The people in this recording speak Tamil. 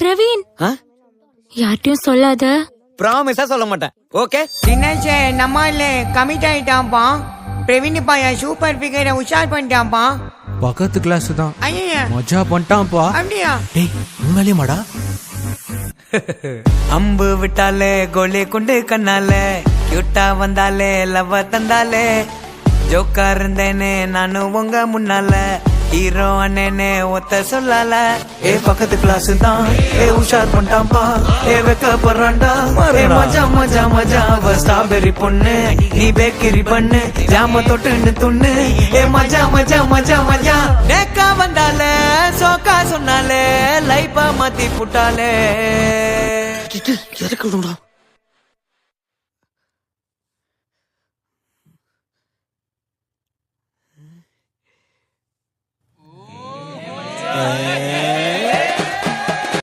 பிரவீன், யார்ட்டையும் சொல்லாத. ப்ராமிஸா சொல்ல மாட்டேன். ஓகே தினேஷ் நம்மால கமிட் ஆயிட்டான்ப்பா. பிரவீன் பாயா சூப்பர் ஃபிகரை உஷார் பண்ணிட்டான்ப்பா. பக்கத்து கிளாஸ் தான். ஐயா மஜா பண்ணிட்டான்ப்பா. அப்படியா? டேய் உண்மையிலே மாடா. அம்பு விட்டாலே கோலி குண்டு கண்ணாலே கியூட்டா வந்தாலே லவ் தந்தாலே ஜோக்கா இருந்தேனே நானும் உங்க முன்னால ஹீரோ அண்ணனே ஒத்த சொல்லல. ஏ பக்கத்து கிளாஸ் தான் ஏ உஷார் பண்ணிட்டான்பா. ஏ வெக்க போறான்டா ஏ மஜா மஜா மஜா. அவ ஸ்ட்ராபெரி பொண்ணு நீ பேக்கரி பண்ணு ஜாம தொட்டுன்னு துண்ணு. ஏ மஜா மஜா மஜா மஜா. நேக்கா வந்தாலே சோக்கா சொன்னாலே லைஃபா மாத்தி புட்டாலே. எதுக்கு